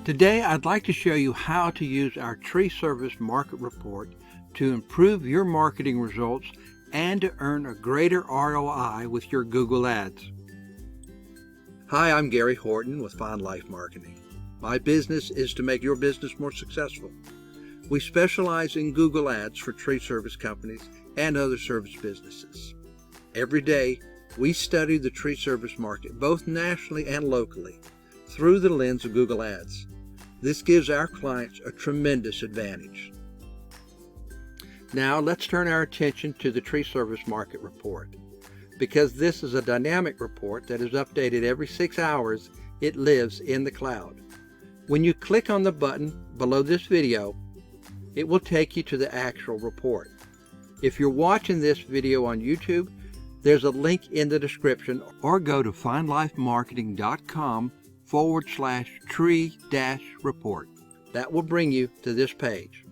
Today I'd like to show you how to use our tree service market report to improve your marketing results and to earn a greater ROI with your Google Ads. Hi, I'm Gary Horton with Fine Life Marketing. My business is to make your business more successful. We specialize in Google Ads for tree service companies and other service businesses. Every day, we study the tree service market, both nationally and locally, through the lens of Google Ads. This gives our clients a tremendous advantage. Now let's turn our attention to the tree service market report. Because this is a dynamic report that is updated every 6 hours, it lives in the cloud. When you click on the button below this video, it will take you to the actual report. If you're watching this video on YouTube, there's a link in the description, or go to finelifemarketing.com/tree-report. That will bring you to this page.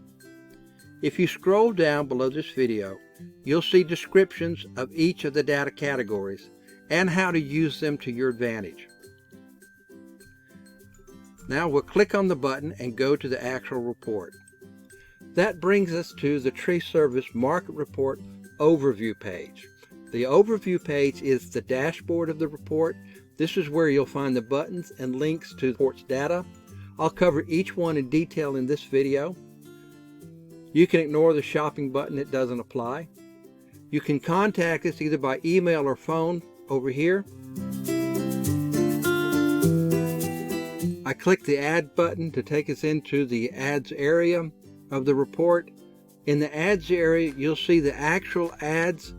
If you scroll down below this video, you'll see descriptions of each of the data categories and how to use them to your advantage. Now we'll click on the button and go to the actual report. That brings us to the Tree Service Market Report Overview page. The Overview page is the dashboard of the report. This is where you'll find the buttons and links to the report's data. I'll cover each one in detail in this video. You can ignore the shopping button, it doesn't apply. You can contact us either by email or phone over here. I click the Add button to take us into the Ads area of the report. In the Ads area, you'll see the actual ads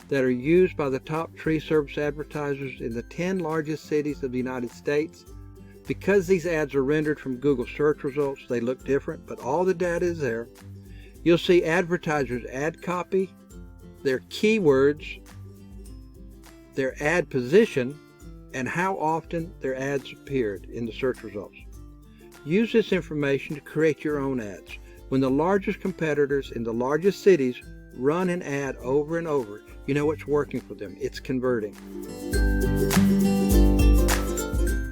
that are used by the top tree service advertisers in the 10 largest cities of the United States. Because these ads are rendered from Google search results, they look different, but all the data is there. You'll see advertisers' ad copy, their keywords, their ad position, and how often their ads appeared in the search results. Use this information to create your own ads. When the largest competitors in the largest cities run an ad over and over, you know it's working for them. It's converting.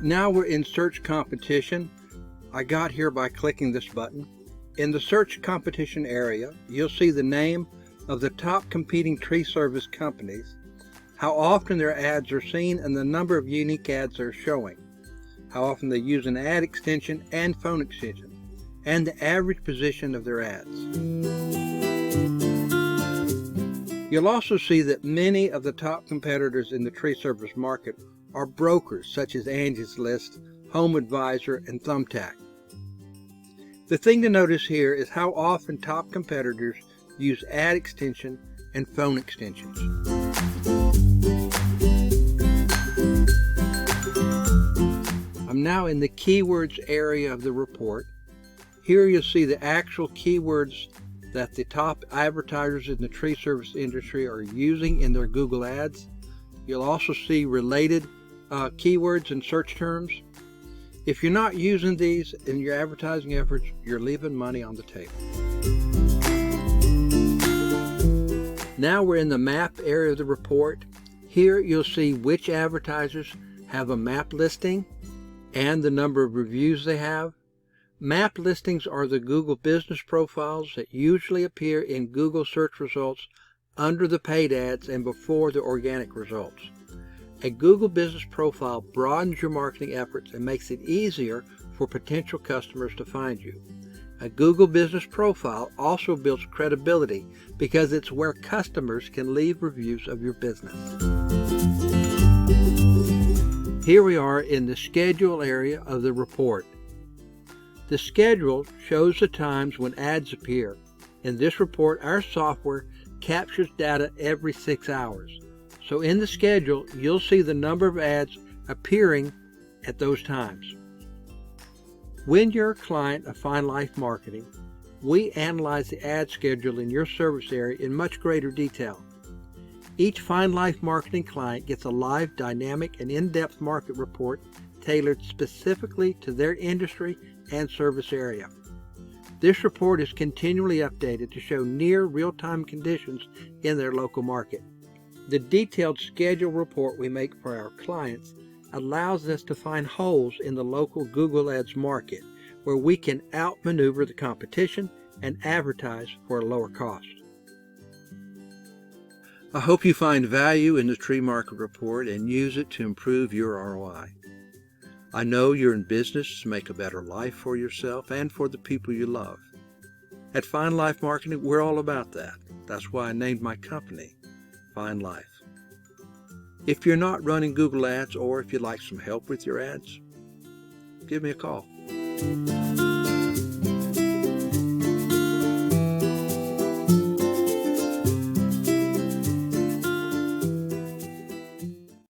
Now we're in search competition. I got here by clicking this button. In the search competition area, you'll see the name of the top competing tree service companies, how often their ads are seen, and the number of unique ads they're showing, how often they use an ad extension and phone extension, and the average position of their ads. You'll also see that many of the top competitors in the tree service market are brokers such as Angie's List, Home Advisor, and Thumbtack. The thing to notice here is how often top competitors use ad extension and phone extensions. I'm now in the keywords area of the report. Here you'll see the actual keywords that the top advertisers in the tree service industry are using in their Google Ads. You'll also see related keywords and search terms. If you're not using these in your advertising efforts, you're leaving money on the table. Now we're in the map area of the report. Here you'll see which advertisers have a map listing and the number of reviews they have. Map listings are the Google business profiles that usually appear in Google search results under the paid ads and before the organic results. A Google business profile broadens your marketing efforts and makes it easier for potential customers to find you. A Google business profile also builds credibility because it's where customers can leave reviews of your business. Here we are in the schedule area of the report. The schedule shows the times when ads appear. In this report, our software captures data every 6 hours. So in the schedule, you'll see the number of ads appearing at those times. When you're a client of Fine Life Marketing, we analyze the ad schedule in your service area in much greater detail. Each Fine Life Marketing client gets a live, dynamic, and in-depth market report tailored specifically to their industry and service area. This report is continually updated to show near real-time conditions in their local market. The detailed schedule report we make for our clients allows us to find holes in the local Google Ads market. where we can outmaneuver the competition and advertise for a lower cost. I hope you find value in the Tree Market Report and use it to improve your ROI. I know you're in business to make a better life for yourself and for the people you love. At Fine Life Marketing, we're all about that. That's why I named my company Fine Life. If you're not running Google Ads, or if you'd like some help with your ads, give me a call.